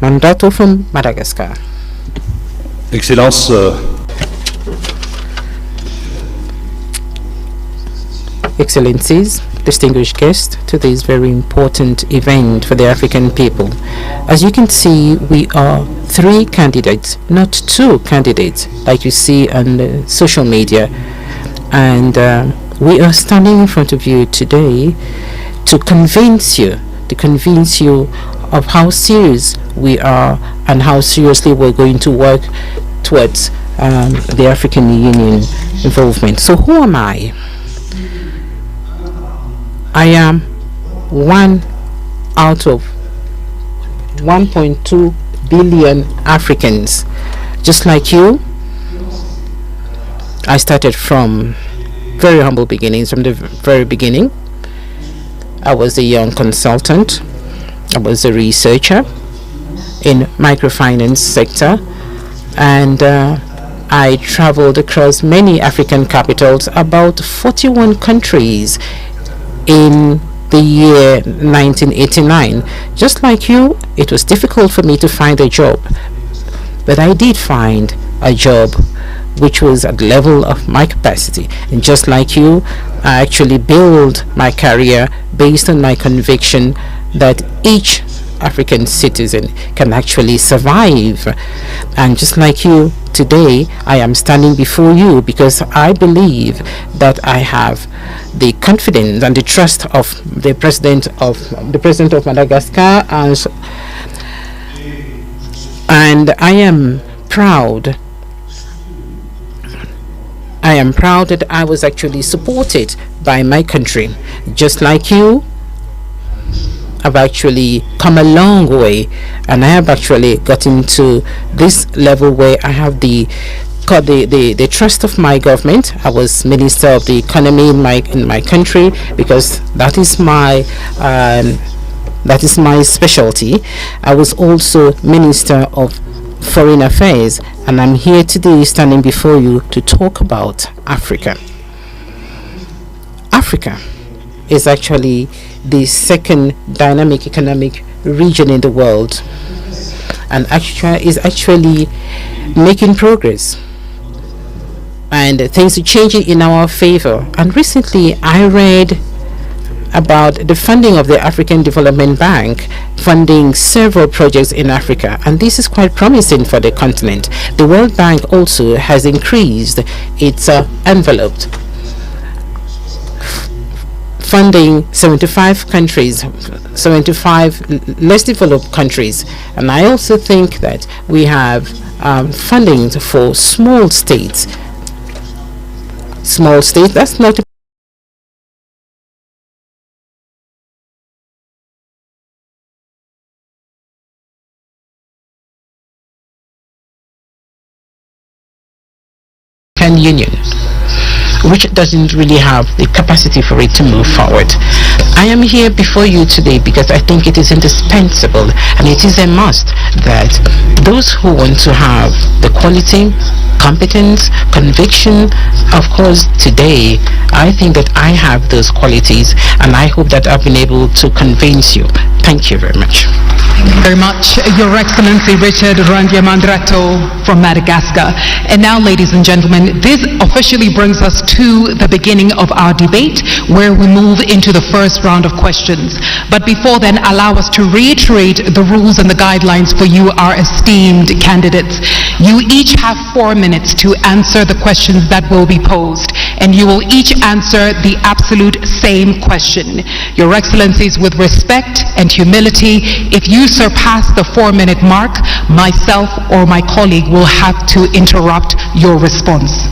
Mandato from Madagascar. Excellence, Excellencies, distinguished guests to this very important event for the African people. As you can see, we are 3 candidates, not 2 candidates, like you see on social media. And we are standing in front of you today to convince you of how serious we are and how seriously we're going to work towards the African Union involvement. So who am I? I am one out of 1.2 billion Africans. Just like you, I started from very humble beginnings, from the very beginning. I was a young consultant. I was a researcher in microfinance sector, and I traveled across many African capitals, about 41 countries in the year 1989. Just like you, it was difficult for me to find a job, but I did find a job which was at the level of my capacity. And just like you, I actually built my career based on my conviction that each African citizen can actually survive. And just like you, today I am standing before you because I believe that I have the confidence and the trust of the president of Madagascar, and I am proud. I am proud that I was actually supported by my country. Just like you, I've actually come a long way, and I have actually gotten to this level where I have the trust of my government. I was Minister of the Economy in my country because that is my specialty. I was also Minister of Foreign Affairs, and I'm here today standing before you to talk about Africa. Africa is actually the second dynamic economic region in the world, and is actually making progress, and things are changing in our favor. And recently I read about the funding of the African Development Bank funding several projects in Africa, and this is quite promising for the continent. The World Bank also has increased its envelope, funding 75 countries, 75 less developed countries. And I also think that we have funding for small states. That's not a Union, which doesn't really have the capacity for it to move forward. I am here before you today because I think it is indispensable and it is a must that those who want to have the quality, competence, conviction, of course today I think that I have those qualities, and I hope that I've been able to convince you. Thank you very much. Thank you very much, Your Excellency Richard Rangiamandrato from Madagascar. And now, ladies and gentlemen, this officially brings us to the beginning of our debate, where we move into the first round of questions. But before then, allow us to reiterate the rules and the guidelines for you, our esteemed candidates. You each have 4 minutes to answer the questions that will be posed, and you will each answer the absolute same question. Your Excellencies, with respect and humility, if you surpass the 4-minute mark, myself or my colleague will have to interrupt your response.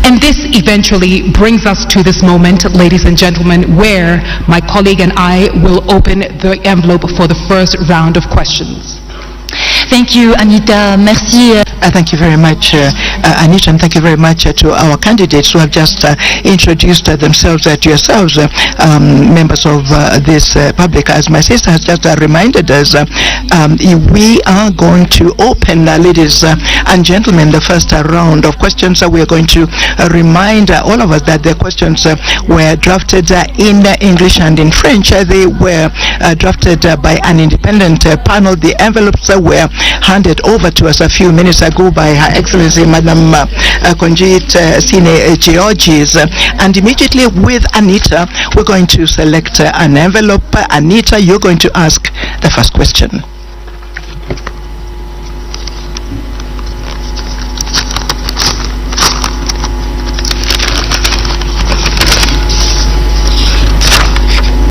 And this eventually brings us to this moment, ladies and gentlemen, where my colleague and I will open the envelope for the first round of questions. Thank you, Anita. Merci. Thank you very much, Anita, and thank you very much to our candidates who have just introduced themselves to yourselves, members of this public. As my sister has just reminded us, we are going to open, ladies and gentlemen, the first round of questions. We are going to remind all of us that the questions were drafted in English and in French. They were drafted by an independent panel. The envelopes were handed over to us a few minutes ago by Her Excellency Madam Konjit Sine Georges, and immediately with Anita we're going to select an envelope. Anita, you're going to ask the first question.